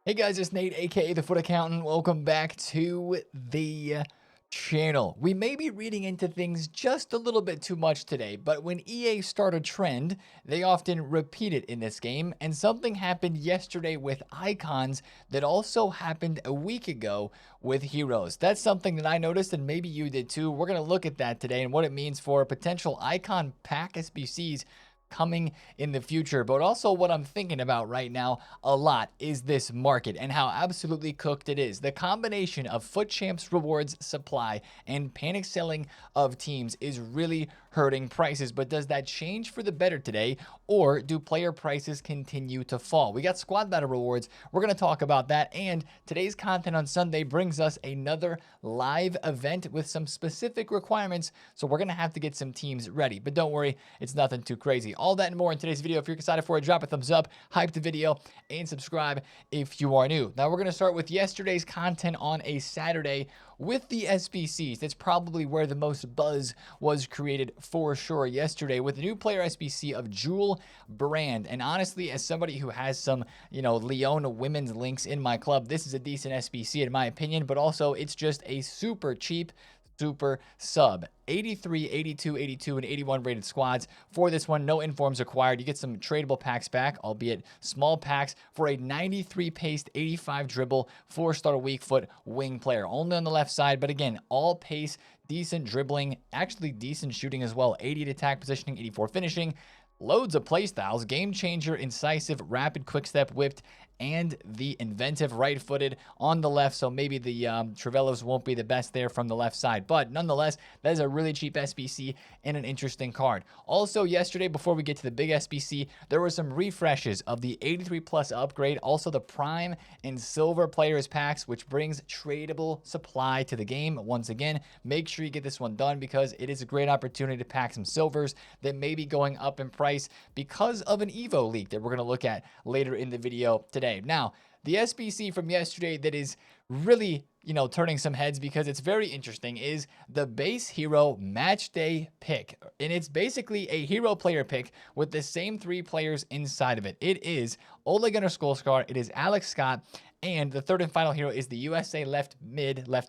Hey guys, it's Nate, aka The Foot Accountant. Welcome back to the channel. We may be reading into things just a little bit too much today, but when EA start a trend, they often repeat it in this game, and something happened yesterday with icons that also happened a week ago with heroes. That's something that I noticed, and maybe you did too. We're going to look at that today and what it means for potential icon pack SBCs coming in the future. But also what I'm thinking about right now a lot is this market and how absolutely cooked it is. The combination of FUT Champs rewards supply and panic selling of teams is really hurting prices. But does that change for the better today, or do player prices continue to fall? We got squad battle rewards. We're going to talk about that, and today's content on Sunday brings us another live event with some specific requirements, so we're going to have to get some teams ready. But don't worry, it's nothing too crazy. All that and more in today's video. If you're excited for it, drop a thumbs up, hype the video, and subscribe if you are new. Now we're going to start with yesterday's content on a Saturday with the SBCs. That's probably where the most buzz was created for sure yesterday with the new player SBC of Jewel Brand. And honestly, as somebody who has some, Leona women's links in my club, this is a decent SBC in my opinion, but also it's just a super cheap super sub. 83, 82, 82, and 81 rated squads for this one. No informs required. You get some tradable packs back, albeit small packs, for a 93 paced, 85 dribble, 4-star weak foot wing player. Only on the left side, but again, all pace, decent dribbling, actually decent shooting as well. 88 attack positioning, 84 finishing. Loads of playstyles, game changer, incisive, rapid, quick step, whipped, and the inventive right-footed on the left. So maybe the Trevellos won't be the best there from the left side. But nonetheless, that is a really cheap SBC and an interesting card. Also yesterday, before we get to the big SBC, there were some refreshes of the 83 plus upgrade. Also the Prime and Silver players packs, which brings tradable supply to the game. Once again, make sure you get this one done because it is a great opportunity to pack some silvers that may be going up in price because of an Evo leak that we're going to look at later in the video today. Now, the SBC from yesterday that is really, turning some heads because it's very interesting is the base hero match day pick. And it's basically a hero player pick with the same 3 players inside of it. It is Ole Gunnar Solskjaer, it is Alex Scott, and the third and final hero is the USA left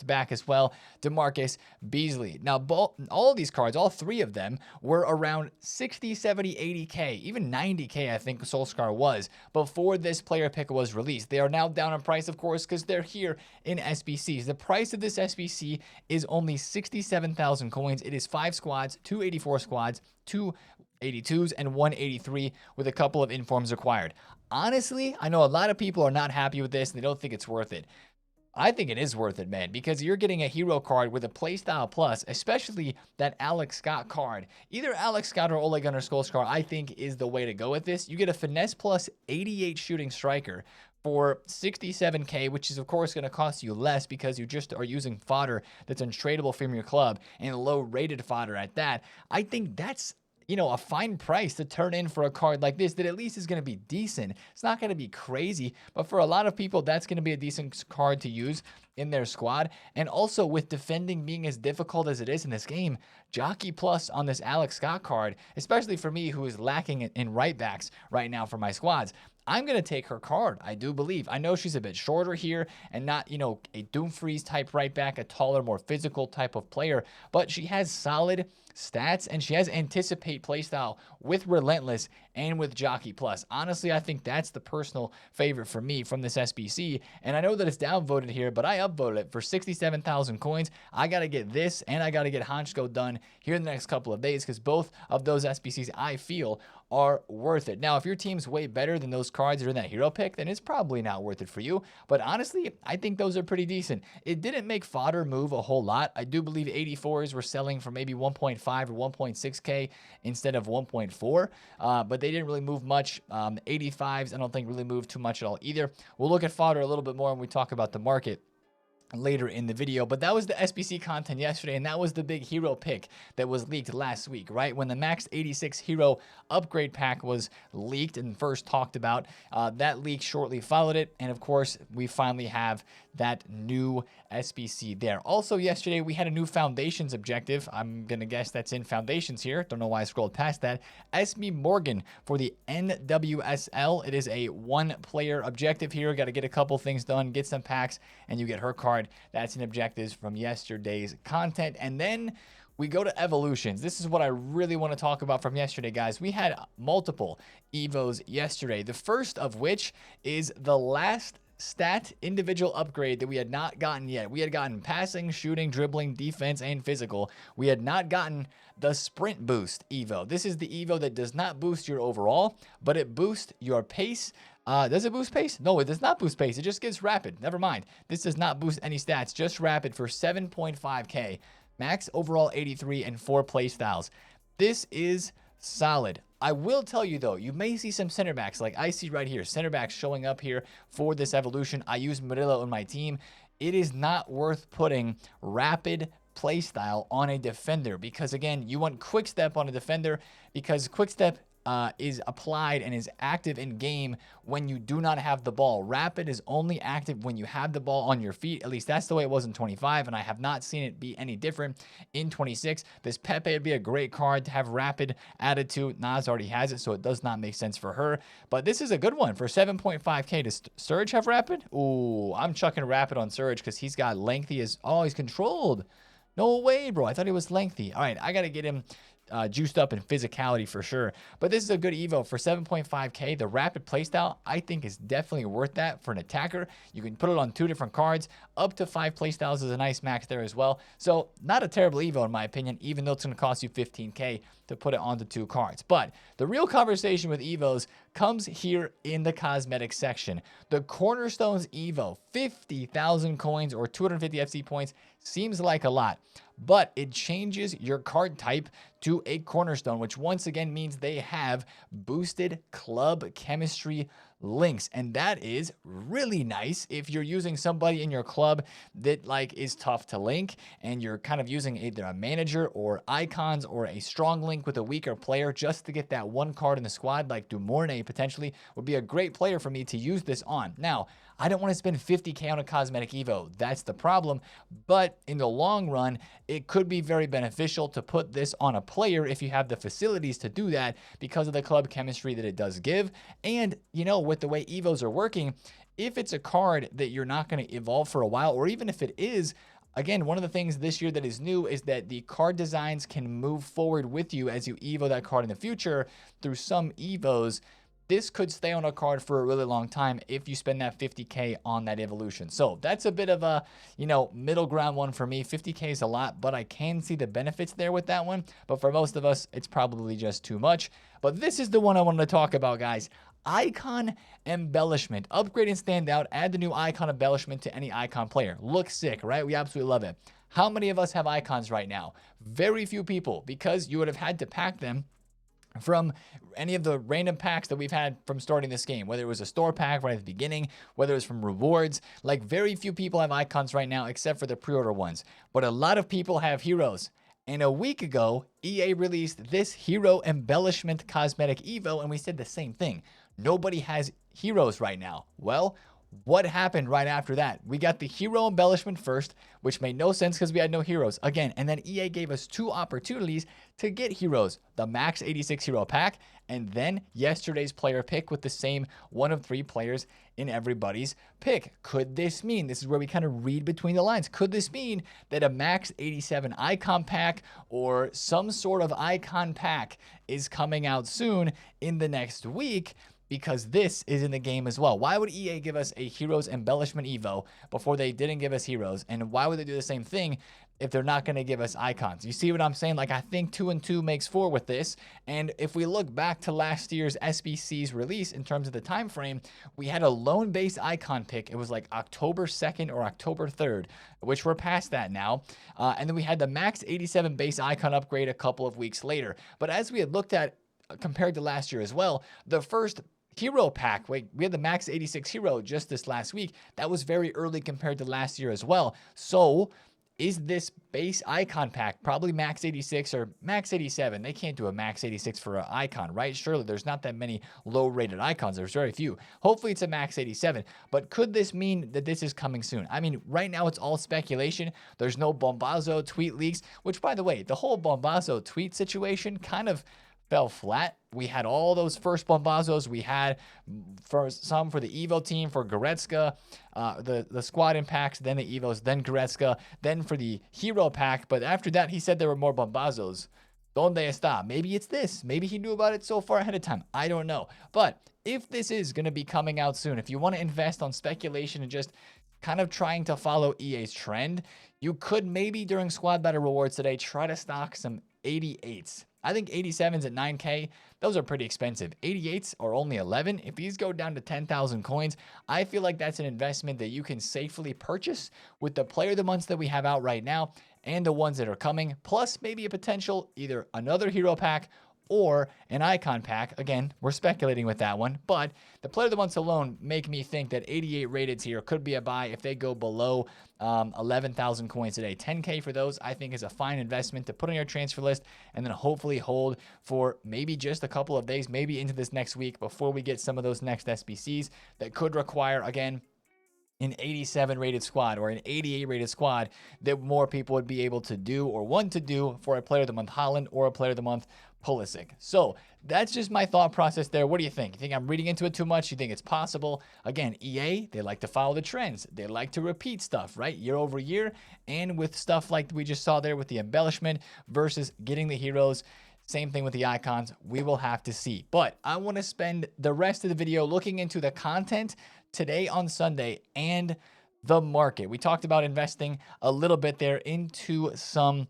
back as well, DeMarcus Beasley. Now, all of these cards, all 3 of them, were around 60, 70, 80K, even 90K, I think Solskjaer was, before this player pick was released. They are now down in price, of course, because they're here in SBCs. The price of this SBC is only 67,000 coins. It is 5 squads, 2 84 squads, 2 82s, and 183 with a couple of informs required. Honestly, I know a lot of people are not happy with this and they don't think it's worth it. I think it is worth it, man, because you're getting a hero card with a playstyle plus, especially that Alex Scott card. Either Alex Scott or Ole Gunnar Solskjaer, I think, is the way to go with this. You get a finesse plus 88 shooting striker for 67K, which is of course going to cost you less because you just are using fodder that's untradeable from your club and low rated fodder at that. I think that's a fine price to turn in for a card like this that at least is going to be decent. It's not going to be crazy, but for a lot of people, that's going to be a decent card to use in their squad. And also with defending being as difficult as it is in this game, Jockey Plus on this Alex Scott card, especially for me who is lacking in right backs right now for my squads, I'm going to take her card, I do believe. I know she's a bit shorter here and not, a Dumfries type right back, a taller, more physical type of player, but she has solid stats and she has anticipate playstyle with Relentless and with Jockey Plus. Honestly, I think that's the personal favorite for me from this SBC, and I know that it's downvoted here, but I upvoted it for 67,000 coins. I got to get this and I got to get Honchko done here in the next couple of days because both of those SBCs I feel are worth it. Now, if your team's way better than those cards that are in that hero pick, then it's probably not worth it for you. But honestly, I think those are pretty decent. It didn't make fodder move a whole lot. I do believe 84s were selling for maybe 1.5 or 1.6K instead of 1.4, but they didn't really move much. 85s, I don't think really moved too much at all either. We'll look at fodder a little bit more when we talk about the market. later in the video. But that was the SBC content yesterday, and that was the big hero pick that was leaked last week, right? When the Max 86 hero upgrade pack was leaked and first talked about, that leak shortly followed it. And of course, we finally have that new SBC there. Also yesterday, we had a new Foundations objective. I'm going to guess that's in Foundations here. Don't know why I scrolled past that. Esme Morgan for the NWSL. It is a 1-player objective here. Got to get a couple things done, get some packs, and you get her card. That's an objective from yesterday's content. And then we go to evolutions. This is what I really want to talk about from yesterday, guys. We had multiple Evos yesterday. The first of which is the last stat individual upgrade that we had not gotten yet. We had gotten passing, shooting, dribbling, defense, and physical. We had not gotten the sprint boost Evo. This is the Evo that does not boost your overall, but it boosts your pace. Does it boost pace? No, it does not boost pace. It just gives rapid. Never mind. This does not boost any stats, just rapid for 7.5K. Max overall 83 and 4 play styles. This is solid. I will tell you though, you may see some center backs like I see right here, center backs showing up here for this evolution. I use Murillo on my team. It is not worth putting rapid playstyle on a defender because again, you want quick step on a defender because quick step is applied and is active in game when you do not have the ball. Rapid is only active when you have the ball on your feet. At least that's the way it was in 25, and I have not seen it be any different in 26. This Pepe would be a great card to have rapid added to. Nas already has it, so it does not make sense for her. But this is a good one for 7.5K. Does Surge have rapid? Ooh, I'm chucking rapid on Surge because he's got lengthy as... Oh, he's controlled. No way, bro. I thought he was lengthy. All right, I got to get him juiced up in physicality for sure. But this is a good Evo for 7.5K. The rapid playstyle, I think, is definitely worth that for an attacker. You can put it on 2 different cards. Up to 5 playstyles is a nice max there as well. So not a terrible Evo in my opinion, even though it's going to cost you 15K to put it onto 2 cards. But the real conversation with Evos comes here in the cosmetics section. The Cornerstones Evo, 50,000 coins or 250 FC points, seems like a lot, but it changes your card type to a Cornerstone, which once again means they have boosted club chemistry links, and that is really nice if you're using somebody in your club that like is tough to link and you're kind of using either a manager or icons or a strong link with a weaker player just to get that one card in the squad. Like Dumornay potentially would be a great player for me to use this on. Now I don't want to spend 50K on a cosmetic Evo. That's the problem. But in the long run, it could be very beneficial to put this on a player if you have the facilities to do that because of the club chemistry that it does give. And, you know, with the way Evos are working, if it's a card that you're not going to evolve for a while, or even if it is, again, one of the things this year that is new is that the card designs can move forward with you as you Evo that card in the future through some Evos. This could stay on a card for a really long time if you spend that 50K on that evolution. So that's a bit of a, you know, middle ground one for me. 50K is a lot, but I can see the benefits there with that one. But for most of us, it's probably just too much. But this is the one I wanted to talk about, guys. Icon embellishment. Upgrade and stand out. Add the new icon embellishment to any icon player. Looks sick, right? We absolutely love it. How many of us have icons right now? Very few people, because you would have had to pack them from any of the random packs that we've had from starting this game, whether it was a store pack right at the beginning, whether it's from rewards. Like, very few people have icons right now except for the pre-order ones, but a lot of people have heroes. And a week ago, EA released this hero embellishment cosmetic Evo, and we said the same thing. Nobody has heroes right now. Well, what happened right after that? We got the hero embellishment first, which made no sense because we had no heroes. Again, and then EA gave us 2 opportunities to get heroes. The Max 86 hero pack, and then yesterday's player pick with the same 1 of 3 players in everybody's pick. Could this mean, this is where we kind of read between the lines, could this mean that a Max 87 icon pack or some sort of icon pack is coming out soon in the next week? Because this is in the game as well. Why would EA give us a Heroes Embellishment Evo before they didn't give us Heroes? And why would they do the same thing if they're not going to give us icons? You see what I'm saying? Like, I think 2 and 2 makes 4 with this. And if we look back to last year's SBC's release in terms of the time frame, we had a lone base icon pick. It was like October 2nd or October 3rd, which we're past that now. And then we had the Max 87 base icon upgrade a couple of weeks later. But as we had looked at, compared to last year as well, the first hero pack. Wait, we had the max 86 hero just this last week. That was very early compared to last year as well. So is this base icon pack probably max 86 or max 87? They can't do a max 86 for an icon, right? Surely there's not that many low rated icons. There's very few. Hopefully it's a max 87, but could this mean that this is coming soon? I mean, right now it's all speculation. There's no Bombazo tweet leaks, which, by the way, the whole Bombazo tweet situation kind of fell flat. We had all those first Bombazos. We had some for the Evo team, for Goretzka, the squad impacts, then the Evos, then Goretzka, then for the hero pack. But after that, he said there were more Bombazos. Donde está? Maybe it's this. Maybe he knew about it so far ahead of time. I don't know. But if this is going to be coming out soon, if you want to invest on speculation and just kind of trying to follow EA's trend, you could maybe during squad battle rewards today try to stock some 88s. I think 87s at 9K, those are pretty expensive. 88s are only 11. If these go down to 10,000 coins, I feel like that's an investment that you can safely purchase with the player of the months that we have out right now and the ones that are coming, plus maybe a potential either another hero pack or an icon pack. Again, we're speculating with that one, but the player of the months alone make me think that 88 rateds here could be a buy if they go below 11,000 coins today. 10K for those, I think, is a fine investment to put on your transfer list and then hopefully hold for maybe just a couple of days, maybe into this next week before we get some of those next SBCs that could require, again, an 87 rated squad or an 88 rated squad that more people would be able to do or want to do for a player of the month Haaland or a player of the month Pulisic. So that's just my thought process there. What do you think? You think I'm reading into it too much? You think it's possible? Again, EA, they like to follow the trends. They like to repeat stuff, right? Year over year. And with stuff like we just saw there with the embellishment versus getting the heroes, same thing with the icons. We will have to see. But I want to spend the rest of the video looking into the content today on Sunday and the market. We talked about investing a little bit there into some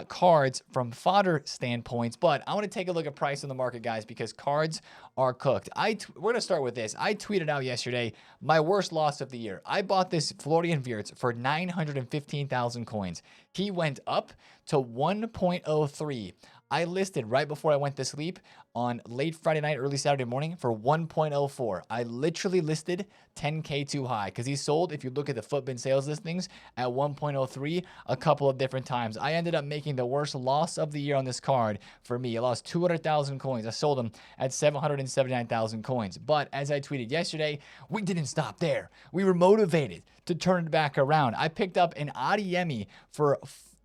cards from fodder standpoints, but I want to take a look at price on the market, guys, because cards are cooked. We're going to start with this. I tweeted out yesterday my worst loss of the year. I bought this Florian Wirtz for 915,000 coins. He went up to 1.03. I listed right before I went to sleep on late Friday night, early Saturday morning for 1.04. I literally listed 10K too high because he sold, if you look at the Footbin sales listings, at 1.03 a couple of different times. I ended up making the worst loss of the year on this card for me. I lost 200,000 coins. I sold them at 779,000 coins. But as I tweeted yesterday, we didn't stop there. We were motivated to turn it back around. I picked up an Adiemi for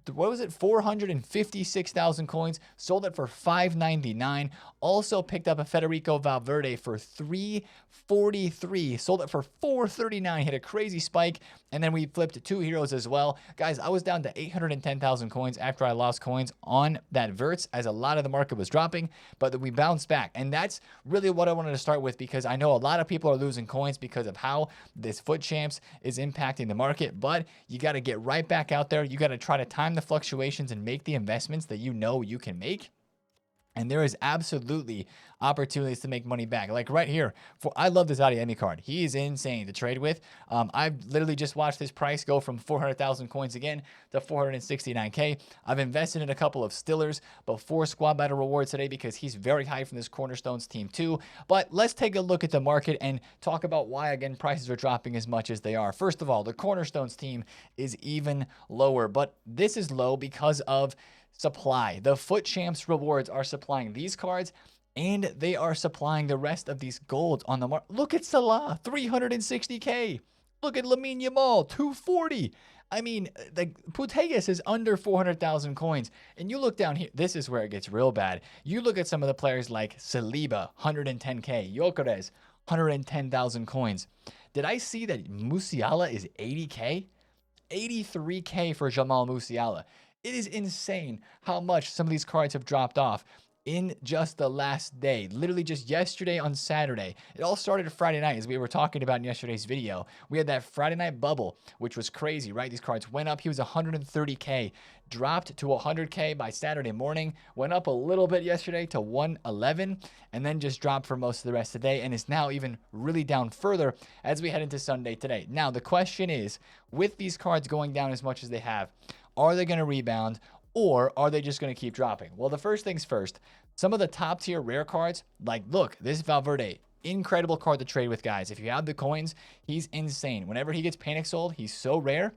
456,000 coins, sold it for 599. Also picked up a Federico Valverde for 343, sold it for 439, hit a crazy spike, and then we flipped two heroes as well. Guys, I was down to 810,000 coins after I lost coins on that Wirtz as a lot of the market was dropping, but then we bounced back. And that's really what I wanted to start with because I know a lot of people are losing coins because of how this Foot Champs is impacting the market, but you got to get right back out there. You got to try to time the fluctuations and make the investments that you know you can make. And there is absolutely opportunities to make money back. Like right here, I love this Adiemi card. He is insane to trade with. I've literally just watched this price go from 400,000 coins again to 469K. I've invested in a couple of Stillers before squad battle rewards today because he's very high from this Cornerstones team too. But let's take a look at the market and talk about why, again, prices are dropping as much as they are. First of all, the Cornerstones team is even lower, but this is low because of supply. The Foot Champs rewards are supplying these cards and they are supplying the rest of these golds on the market. Look at Salah, 360K. Look at Lamine Yamal, 240. I mean, the Putellas is under 400,000 coins. And you look down here, this is where it gets real bad. You look at some of the players like Saliba, 110K, Gyökeres, 110,000 coins. Did I see that Musiala is 80K? 83K for Jamal Musiala. It is insane how much some of these cards have dropped off in just the last day. Literally just yesterday on Saturday. It all started Friday night, as we were talking about in yesterday's video. We had that Friday night bubble, which was crazy, right? These cards went up. He was 130K, dropped to 100K by Saturday morning, went up a little bit yesterday to 111, and then just dropped for most of the rest of the day, and is now even really down further as we head into Sunday today. Now, the question is, with these cards going down as much as they have, are they going to rebound or are they just going to keep dropping? Well, the first things first, some of the top tier rare cards, like look, this Valverde, incredible card to trade with, guys. If you have the coins, he's insane. Whenever he gets panic sold, he's so rare.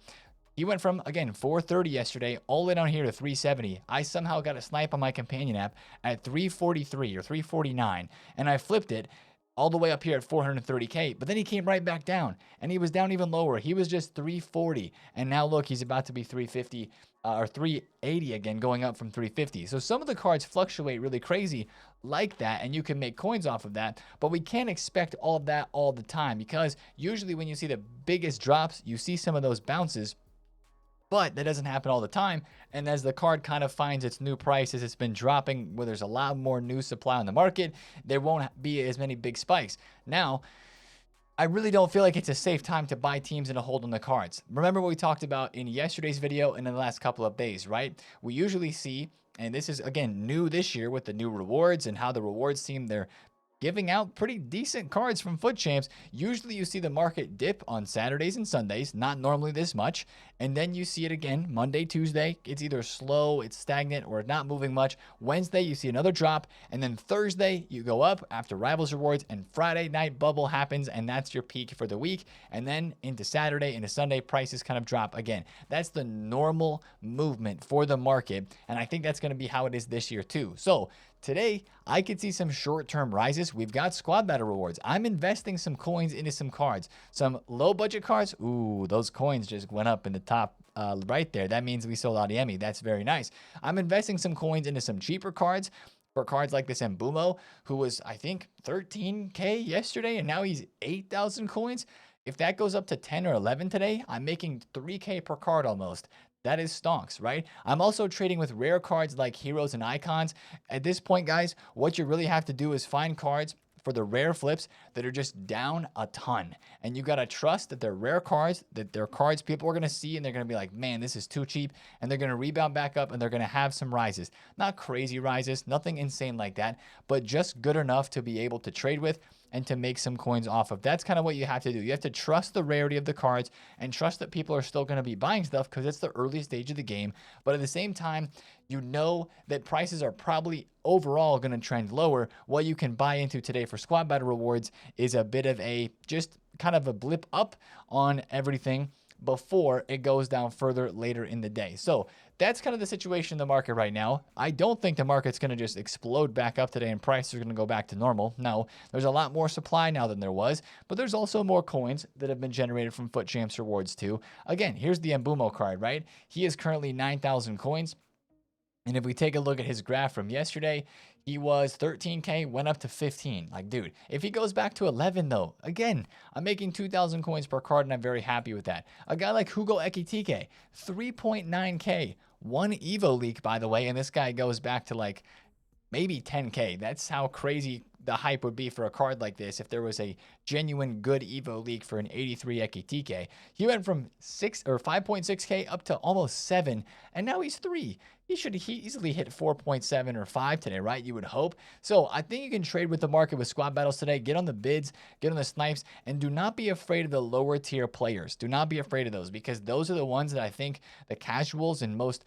He went from, again, 430 yesterday all the way down here to 370. I somehow got a snipe on my companion app at 343 or 349, and I flipped it all the way up here at 430K, but then he came right back down, and he was down even lower. He was just 340, and now look, he's about to be 350 or 380 again, going up from 350. So some of the cards fluctuate really crazy like that, and you can make coins off of that, but we can't expect all of that all the time, because usually when you see the biggest drops, you see some of those bounces, but that doesn't happen all the time. And as the card kind of finds its new price, as it's been dropping, where there's a lot more new supply on the market, there won't be as many big spikes. Now, I really don't feel like it's a safe time to buy teams and to hold on the cards. Remember what we talked about in yesterday's video and in the last couple of days, right? We usually see, and this is, again, new this year with the new rewards and how the rewards team, they're giving out pretty decent cards from Foot Champs. Usually you see the market dip on Saturdays and Sundays, not normally this much, and then you see it again Monday, Tuesday. It's either slow, it's stagnant, or not moving much. Wednesday you see another drop, and then Thursday you go up after Rivals rewards, and Friday night bubble happens, and that's your peak for the week. And then into Saturday, into Sunday, prices kind of drop again. That's the normal movement for the market, and I think that's going to be how it is this year too. So today, I could see some short-term rises. We've got squad battle rewards. I'm investing some coins into some cards. Some low-budget cards. Ooh, those coins just went up in the top right there. That means we sold Adeyemi. That's very nice. I'm investing some coins into some cheaper cards. For cards like this Mbumo, who was, I think, 13K yesterday, and now he's 8,000 coins. If that goes up to 10 or 11 today, I'm making 3K per card almost. That is stonks, right? I'm also trading with rare cards like heroes and icons. At this point, guys, what you really have to do is find cards for the rare flips that are just down a ton. And you got to trust that they're rare cards, that they're cards people are going to see and they're going to be like, man, this is too cheap. And they're going to rebound back up and they're going to have some rises. Not crazy rises, nothing insane like that, but just good enough to be able to trade with and to make some coins off of. That's kind of what you have to do. You have to trust the rarity of the cards and trust that people are still going to be buying stuff because it's the early stage of the game. But at the same time, you know that prices are probably overall going to trend lower. What you can buy into today for squad battle rewards is a bit of a just kind of a blip up on everything before it goes down further later in the day. So that's kind of the situation in the market right now. I don't think the market's going to just explode back up today and prices are going to go back to normal. No, there's a lot more supply now than there was, but there's also more coins that have been generated from Foot Champs rewards too. Again, here's the Mbumo card, right? He is currently 9,000 coins. And if we take a look at his graph from yesterday, he was 13K, went up to 15. Like, dude, if he goes back to 11, though, again, I'm making 2,000 coins per card, and I'm very happy with that. A guy like Hugo Ekitike, 3.9K. One Evo leak, by the way, and this guy goes back to, like, maybe 10K. That's how crazy the hype would be for a card like this if there was a genuine good Evo leak for an 83 Ekitike. He went from 5.6K up to almost 7, and now he's 3. He should easily hit 4.7 or 5 today, right? You would hope. So I think you can trade with the market with squad battles today. Get on the bids, get on the snipes, and do not be afraid of the lower tier players. Do not be afraid of those, because those are the ones that I think the casuals and most,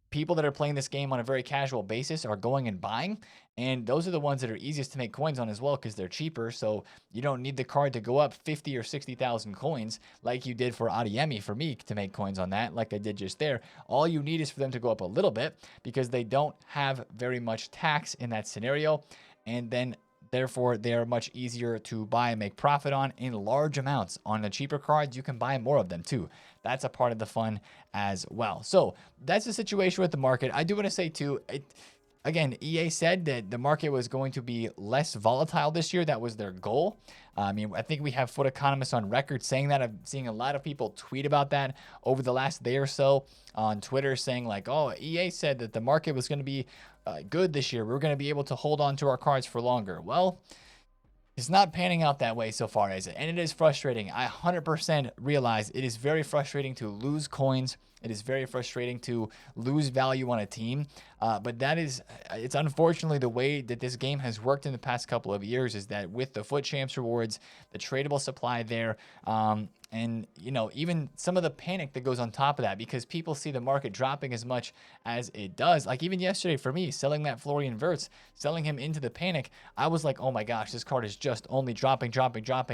people that are playing this game on a very casual basis are going and buying. And those are the ones that are easiest to make coins on as well, because they're cheaper. So you don't need the card to go up 50 or 60,000 coins like you did for Adeyemi for me to make coins on that, like I did just there. All you need is for them to go up a little bit, because they don't have very much tax in that scenario. And then therefore, they are much easier to buy and make profit on in large amounts. On the cheaper cards, you can buy more of them too. That's a part of the fun as well. So that's the situation with the market. I do want to say too, again, EA said that the market was going to be less volatile this year. That was their goal. I think we have Foot Economists on record saying that. I'm seeing a lot of people tweet about that over the last day or so on Twitter, saying like, oh, EA said that the market was going to be good this year. We're going to be able to hold on to our cards for longer. Well, it's not panning out that way so far, is it? And it is frustrating. I 100% realize it is very frustrating to lose coins It is very frustrating to lose value on a team. But it's unfortunately the way that this game has worked in the past couple of years, is that with the Foot Champs rewards, the tradable supply there, and even some of the panic that goes on top of that, because people see the market dropping as much as it does. Like even yesterday for me, selling that Florian Wirtz, selling him into the panic, I was like, oh my gosh, this card is just only dropping.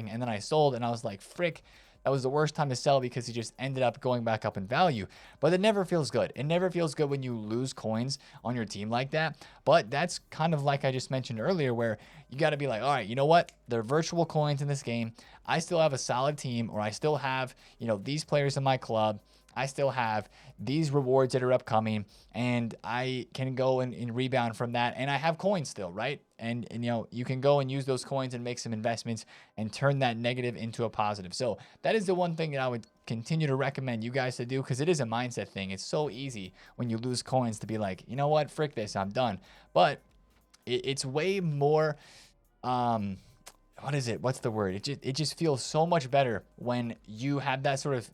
And then I sold and I was like, frick, that was the worst time to sell because he just ended up going back up in value. But it never feels good. It never feels good when you lose coins on your team like that. But that's kind of like I just mentioned earlier, where you got to be like, all right, you know what? They're virtual coins in this game. I still have a solid team, or I still have, these players in my club. I still have these rewards that are upcoming, and I can go and rebound from that. And I have coins still, right? And you can go and use those coins and make some investments and turn that negative into a positive. So that is the one thing that I would continue to recommend you guys to do, because it is a mindset thing. It's so easy when you lose coins to be like, you know what, frick this, I'm done. But it's way more, what is it? What's the word? It just feels so much better when you have that sort of,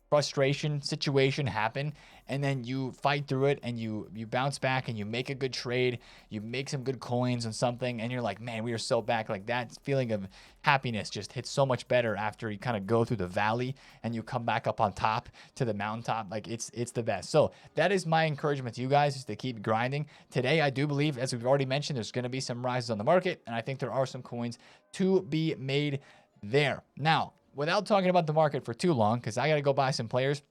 frustration situation happen, and then you fight through it and you bounce back and you make a good trade, you make some good coins on something, and you're like, man, we are so back. Like that feeling of happiness just hits so much better after you kind of go through the valley and you come back up on top to the mountaintop. Like it's the best. So that is my encouragement to you guys, is to keep grinding. Today, I do believe, as we've already mentioned, there's going to be some rises on the market, and I think there are some coins to be made there. Now, without talking about the market for too long, because I got to go buy some players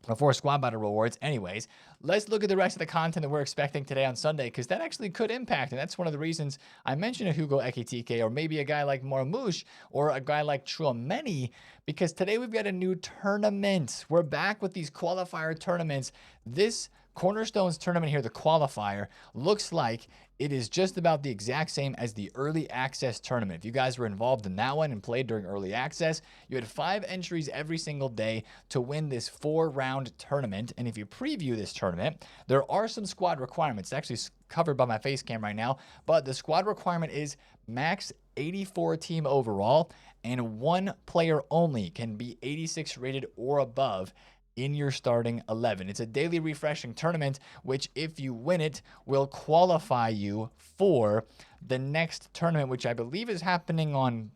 before squad battle rewards anyways, let's look at the rest of the content that we're expecting today on Sunday, because that actually could impact, and that's one of the reasons I mentioned a Hugo Ekitike, or maybe a guy like Marmouche, or a guy like Chouameni, because today we've got a new tournament. We're back with these qualifier tournaments. This Cornerstones tournament here, the qualifier, looks like it is just about the exact same as the early access tournament. If you guys were involved in that one and played during early access, you had 5 entries every single day to win this 4-round tournament. And if you preview this tournament, there are some squad requirements. It's actually covered by my face cam right now, but the squad requirement is max 84 team overall, and 1 player only can be 86 rated or above in your starting 11. It's a daily refreshing tournament, which if you win it, will qualify you for the next tournament, which I believe is happening on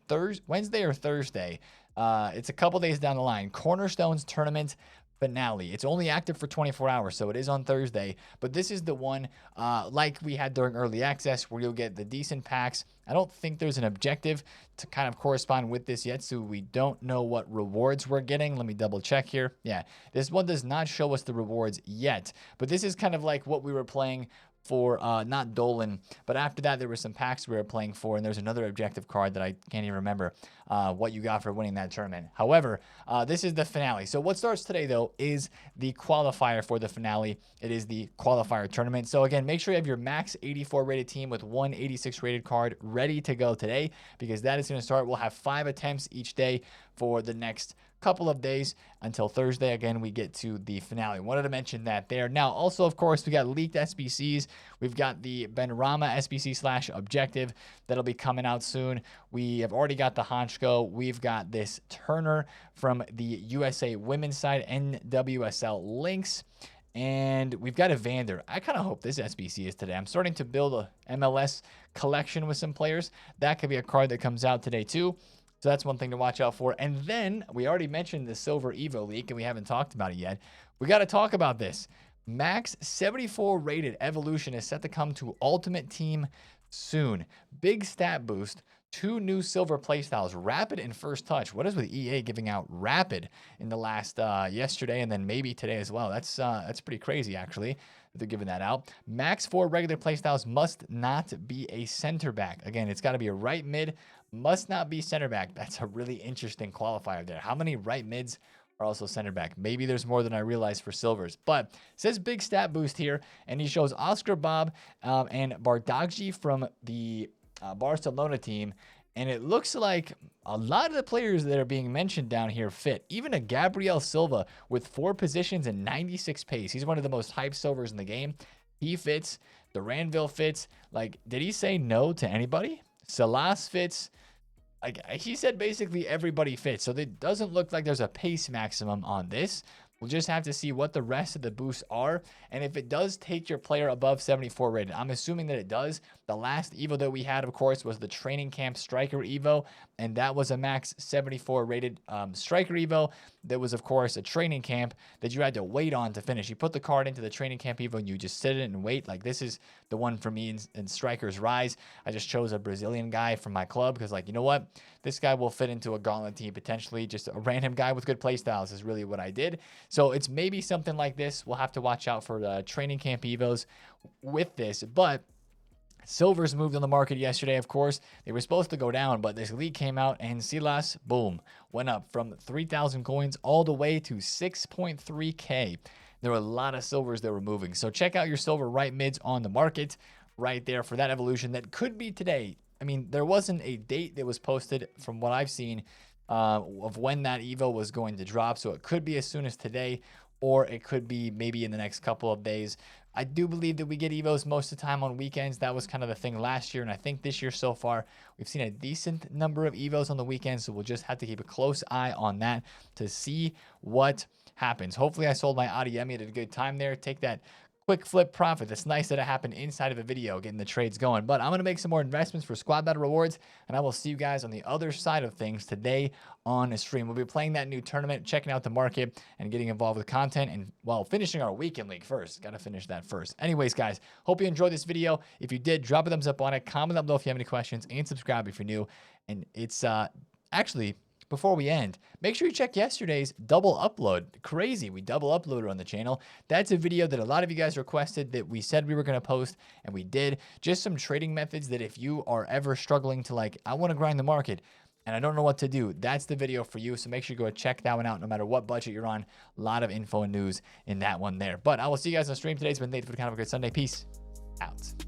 Wednesday or Thursday. It's a couple days down the line. Cornerstones tournament finale. It's only active for 24 hours, so it is on Thursday. But this is the one like we had during early access, where you'll get the decent packs. I don't think there's an objective to kind of correspond with this yet, so we don't know what rewards we're getting. Let me double check here. Yeah, this one does not show us the rewards yet, but this is kind of like what we were playing for, not Dolan, but after that there were some packs we were playing for, and there's another objective card that I can't even remember what you got for winning that tournament. However, this is the finale. So what starts today, though, is the qualifier for the finale. It is the qualifier tournament. So again, make sure you have your max 84 rated team with 186 rated card ready to go today, because that is going to start. We'll have 5 attempts each day for the next couple of days until Thursday. Again, we get to the finale. Wanted to mention that there. Now, also, of course, we got leaked SBCs. We've got the Benrahma SBC / objective that'll be coming out soon. We have already got the Honchko. We've got this Turner from the USA women's side, NWSL links. And we've got Evander. I kind of hope this SBC is today. I'm starting to build a MLS collection with some players. That could be a card that comes out today too. So that's one thing to watch out for. And then we already mentioned the Silver Evo leak, and we haven't talked about it yet. We got to talk about this. Max 74 rated Evolution is set to come to Ultimate Team soon. Big stat boost. 2 new silver playstyles, Rapid and First Touch. What is with EA giving out Rapid in the last yesterday, and then maybe today as well? That's pretty crazy, actually, that they're giving that out. Max 4 regular playstyles must not be a center back. Again, it's got to be a right mid, must not be center back. That's a really interesting qualifier there. How many right mids are also center back? Maybe there's more than I realized for silvers, but it says big stat boost here, and he shows Oscar Bob and Bardagji from the Barcelona team, and it looks like a lot of the players that are being mentioned down here fit. Even a Gabriel Silva with 4 positions and 96 pace. He's one of the most hyped silvers in the game. He fits. The Ranville fits. Like, did he say no to anybody? Salas fits. Like, he said basically everybody fits. So it doesn't look like there's a pace maximum on this. We'll just have to see what the rest of the boosts are. And if it does take your player above 74 rated, I'm assuming that it does. The last Evo that we had, of course, was the Training Camp Striker Evo. And that was a max 74 rated Striker Evo. That was, of course, a training camp that you had to wait on to finish. You put the card into the Training Camp Evo and you just sit in it and wait. Like, this is the one for me in Strikers Rise. I just chose a Brazilian guy from my club because, like, you know what? This guy will fit into a gauntlet team potentially. Just a random guy with good playstyles is really what I did. So it's maybe something like this. We'll have to watch out for the Training Camp Evos with this. But Silvers moved on the market yesterday, of course. They were supposed to go down, but this leak came out and Silas, boom, went up from 3,000 coins all the way to 6.3K. There were a lot of silvers that were moving. So check out your silver right mids on the market right there for that evolution that could be today. I mean, there wasn't a date that was posted from what I've seen of when that Evo was going to drop. So it could be as soon as today, or it could be maybe in the next couple of days. I do believe that we get Evos most of the time on weekends. That was kind of the thing last year, and I think this year so far, we've seen a decent number of Evos on the weekends, so we'll just have to keep a close eye on that to see what happens. Hopefully I sold my Adiemi at a good time there. Take that quick flip profit. That's nice that it happened inside of a video, getting the trades going. But I'm going to make some more investments for squad battle rewards, and I will see you guys on the other side of things today on a stream. We'll be playing that new tournament, checking out the market, and getting involved with content, and, well, finishing our weekend league first. Got to finish that first. Anyways, guys, hope you enjoyed this video. If you did, drop a thumbs up on it. Comment down below if you have any questions, and subscribe if you're new. And it's actually, before we end, make sure you check yesterday's double upload. Crazy, we double uploaded on the channel. That's a video that a lot of you guys requested that we said we were going to post, and we did. Just some trading methods that if you are ever struggling to, like, I want to grind the market and I don't know what to do, that's the video for you. So make sure you go check that one out no matter what budget you're on. A lot of info and news in that one there. But I will see you guys on stream today. It's been TheFutAccountant. Have a good Sunday. Peace out.